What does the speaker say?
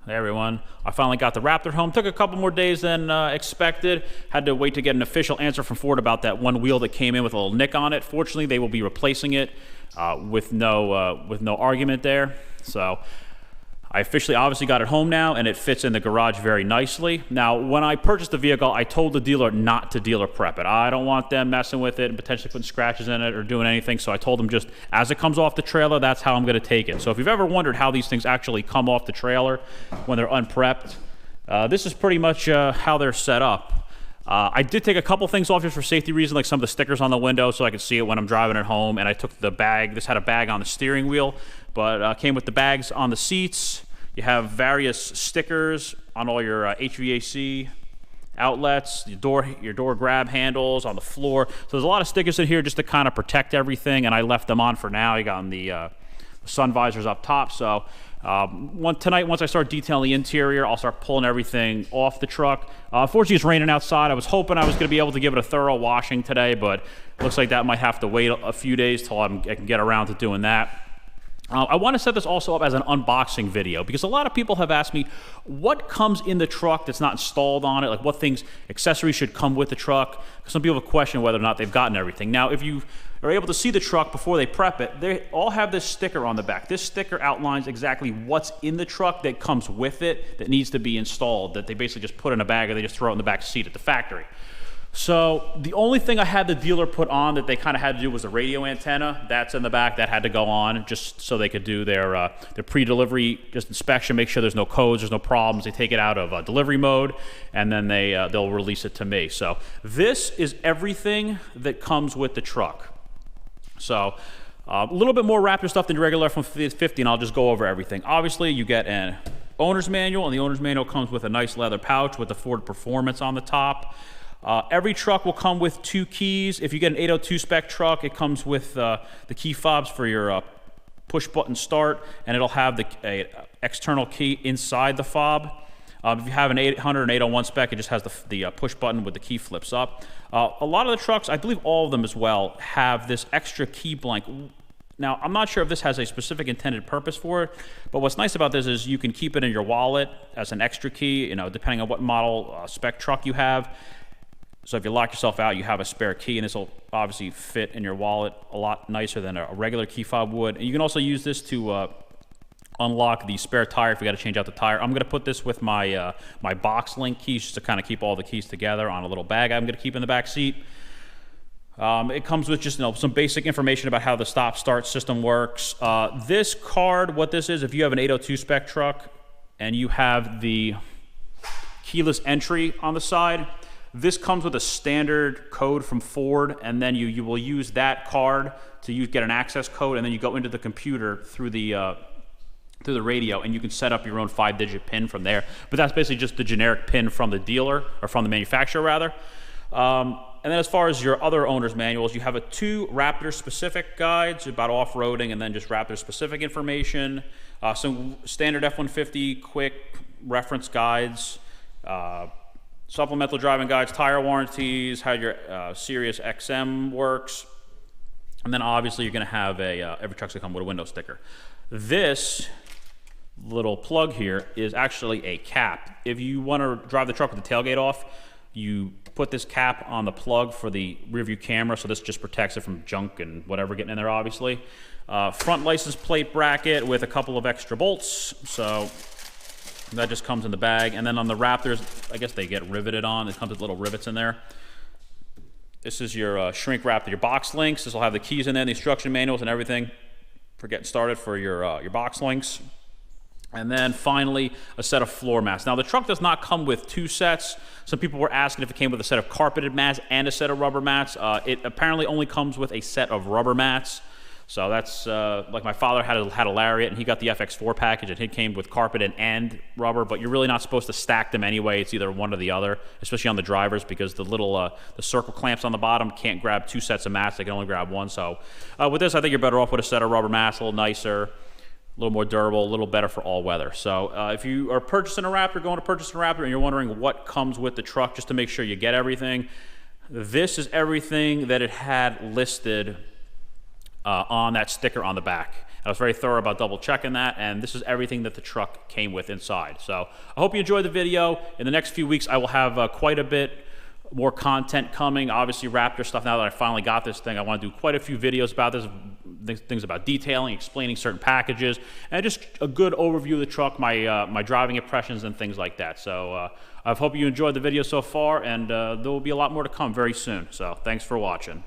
Hey everyone, I finally got the Raptor home. Took a couple more days than expected. Had to wait to get an official answer from Ford about that one wheel that came in with a little nick on it. Fortunately, they will be replacing it with no argument there. So I officially obviously got it home now, and it fits in the garage very nicely. Now, when I purchased the vehicle, I told the dealer not to dealer prep it. I don't want them messing with it and potentially putting scratches in it or doing anything, so I told them just as it comes off the trailer, that's how I'm going to take it. So if you've ever wondered how these things actually come off the trailer when they're unprepped, this is pretty much how they're set up. I did take a couple things off just for safety reasons, like some of the stickers on the window so I could see it when I'm driving it home, and I took the bag. This had a bag on the steering wheel, but came with the bags on the seats. You have various stickers on all your HVAC outlets, your door grab handles on the floor. So there's a lot of stickers in here just to kind of protect everything, and I left them on for now. You got the sun visors up top. So tonight, once I start detailing the interior, I'll start pulling everything off the truck. Unfortunately, it's raining outside. I was hoping I was going to be able to give it a thorough washing today, but looks like that might have to wait a few days till I can get around to doing that. I want to set this also up as an unboxing video because a lot of people have asked me what comes in the truck that's not installed on it, like what accessories should come with the truck. Some people have questioned whether or not they've gotten everything. Now, if you are able to see the truck before they prep it, they all have this sticker on the back. This sticker outlines exactly what's in the truck that comes with it that needs to be installed, that they basically just put in a bag or they just throw it in the back seat at the factory. So the only thing I had the dealer put on that they kind of had to do was a radio antenna. That's in the back. That had to go on just so they could do their pre-delivery just inspection, make sure there's no codes, there's no problems. They take it out of delivery mode, and then they'll release it to me. So this is everything that comes with the truck. So a little bit more Raptor stuff than the regular F-150, and I'll just go over everything. Obviously, you get an owner's manual, and the owner's manual comes with a nice leather pouch with the Ford Performance on the top. Every truck will come with 2 keys. If you get an 802 spec truck, it comes with the key fobs for your push button start, and it'll have the external key inside the fob. If you have an 800 and 801 spec, it just has the push button with the key flips up. A lot of the trucks, I believe all of them as well, have this extra key blank. Now, I'm not sure if this has a specific intended purpose for it, but what's nice about this is you can keep it in your wallet as an extra key, depending on what model spec truck you have. So if you lock yourself out, you have a spare key, and this will obviously fit in your wallet a lot nicer than a regular key fob would. And you can also use this to unlock the spare tire if you got to change out the tire. I'm going to put this with my my box link keys just to kind of keep all the keys together on a little bag I'm going to keep in the back seat. It comes with just some basic information about how the stop-start system works. This card, what this is, if you have an 802 spec truck and you have the keyless entry on the side, this comes with a standard code from Ford, and then you will use that card to get an access code, and then you go into the computer through the radio, and you can set up your own 5-digit PIN from there. But that's basically just the generic PIN from the dealer, or from the manufacturer rather. And then as far as your other owner's manuals, you have 2 Raptor-specific guides about off-roading, and then just Raptor-specific information, some standard F-150 quick reference guides, supplemental driving guides, tire warranties, how your Sirius XM works, and then obviously you're going to have every truck's going to come with a window sticker. This little plug here is actually a cap. If you want to drive the truck with the tailgate off, you put this cap on the plug for the rear view camera, so this just protects it from junk and whatever getting in there, obviously. Front license plate bracket with a couple of extra bolts, so that just comes in the bag. And then on the Raptors, I guess they get riveted on. It comes with little rivets in there. This is your shrink wrap, your box links. This will have the keys in there, the instruction manuals and everything for getting started for your box links. And then finally, a set of floor mats. Now, the truck does not come with 2 sets. Some people were asking if it came with a set of carpeted mats and a set of rubber mats. It apparently only comes with a set of rubber mats. So that's like my father had a Lariat, and he got the FX4 package, and it came with carpeted and rubber, but you're really not supposed to stack them anyway. It's either one or the other, especially on the drivers, because the little the circle clamps on the bottom can't grab 2 sets of mats. They can only grab 1. So with this, I think you're better off with a set of rubber mats, a little nicer, a little more durable, a little better for all weather. So if you are purchasing a Raptor, going to purchase a Raptor, and you're wondering what comes with the truck, just to make sure you get everything, this is everything that it had listed on that sticker on the back. I was very thorough about double checking that, and this is everything that the truck came with inside. So I hope you enjoyed the video. In the next few weeks, I will have quite a bit more content coming. Obviously, Raptor stuff. Now that I finally got this thing, I want to do quite a few videos about this, things about detailing, explaining certain packages, and just a good overview of the truck, my driving impressions and things like that. So I hope you enjoyed the video so far, and there will be a lot more to come very soon. So thanks for watching.